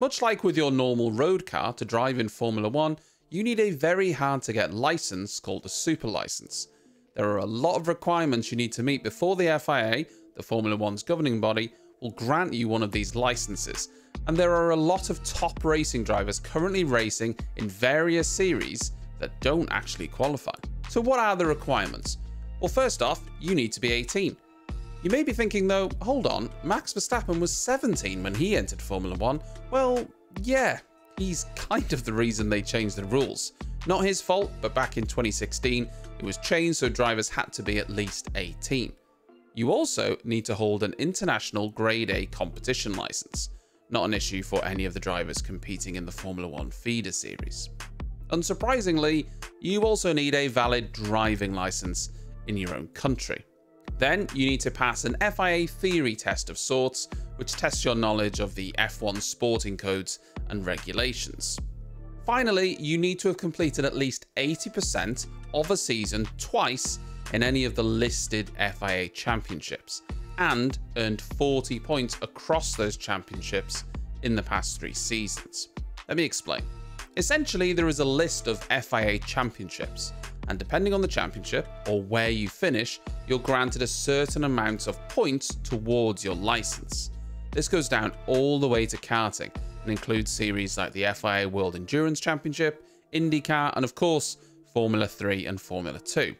Much like with your normal road car, to drive in Formula 1, you need a very hard to get license called a super license. There are a lot of requirements you need to meet before the FIA, the Formula 1's governing body, will grant you one of these licenses. And there are a lot of top racing drivers currently racing in various series that don't actually qualify. So what are the requirements? Well, first off, you need to be 18. You may be thinking though, hold on, Max Verstappen was 17 when he entered Formula 1. Well, yeah, he's kind of the reason they changed the rules. Not his fault, but back in 2016, it was changed so drivers had to be at least 18. You also need to hold an international Grade A competition license. Not an issue for any of the drivers competing in the Formula 1 feeder series. Unsurprisingly, you also need a valid driving license in your own country. Then you need to pass an FIA Theory Test of sorts, which tests your knowledge of the F1 sporting codes and regulations. Finally, you need to have completed at least 80% of a season twice in any of the listed FIA championships, and earned 40 points across those championships in the past 3 seasons. Let me explain. Essentially, there is a list of FIA championships, and depending on the championship or where you finish, you're granted a certain amount of points towards your license. This goes down all the way to karting and includes series like the FIA World Endurance Championship, IndyCar, and of course, Formula 3 and Formula 2.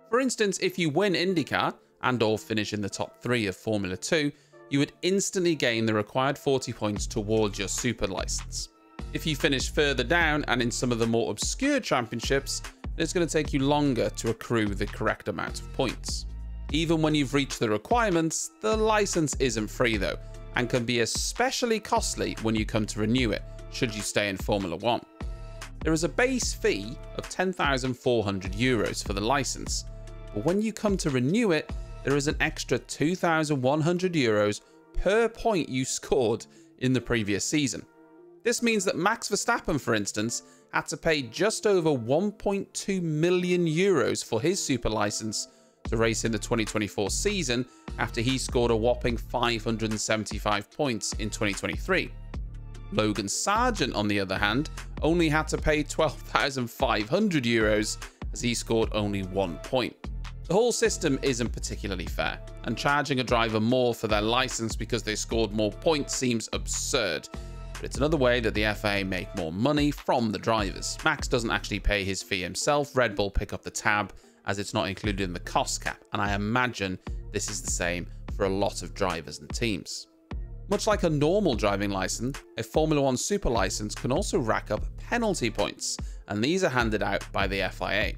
For instance, if you win IndyCar and or finish in the top 3 of Formula 2, you would instantly gain the required 40 points towards your super license. If you finish further down and in some of the more obscure championships, it's going to take you longer to accrue the correct amount of points. Even when you've reached the requirements, the license isn't free though, and can be especially costly when you come to renew it, should you stay in Formula 1. There is a base fee of €10,400 for the license, but when you come to renew it, there is an extra €2,100 per point you scored in the previous season. This means that Max Verstappen, for instance, had to pay just over €1.2 million for his super license to race in the 2024 season after he scored a whopping 575 points in 2023. Logan Sargent, on the other hand, only had to pay €12,500 as he scored only 1 point. The whole system isn't particularly fair, and charging a driver more for their license because they scored more points seems absurd. But it's another way that the FIA make more money from the drivers. Max doesn't actually pay his fee himself, Red Bull pick up the tab as it's not included in the cost cap, and I imagine this is the same for a lot of drivers and teams. Much like a normal driving license, a Formula 1 super license can also rack up penalty points, and these are handed out by the FIA.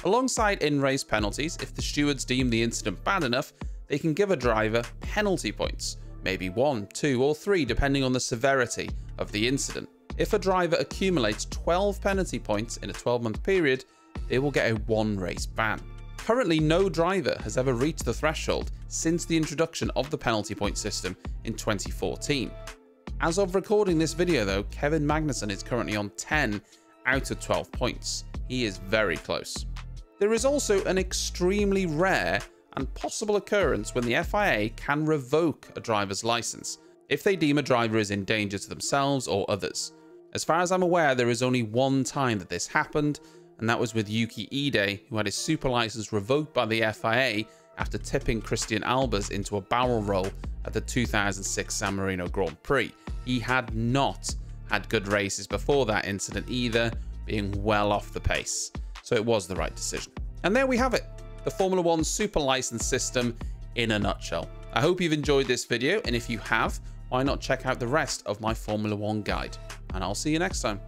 Alongside in-race penalties, if the stewards deem the incident bad enough, they can give a driver penalty points, maybe 1, 2 or 3 depending on the severity of the incident. If a driver accumulates 12 penalty points in a 12-month period, they will get a 1-race ban. Currently, no driver has ever reached the threshold since the introduction of the penalty point system in 2014. As of recording this video though, Kevin Magnussen is currently on 10 out of 12 points. He is very close. There is also an extremely rare and possible occurrence when the FIA can revoke a driver's license if they deem a driver is in danger to themselves or others. As far as I'm aware, there is only one time that this happened, and that was with Yuji Ide, who had his super license revoked by the FIA after tipping Christian Albers into a barrel roll at the 2006 San Marino Grand Prix. He had not had good races before that incident either, being well off the pace. So it was the right decision. And there we have it, the Formula 1 super license system in a nutshell. I hope you've enjoyed this video, and if you have, why not check out the rest of my Formula 1 guide? And I'll see you next time.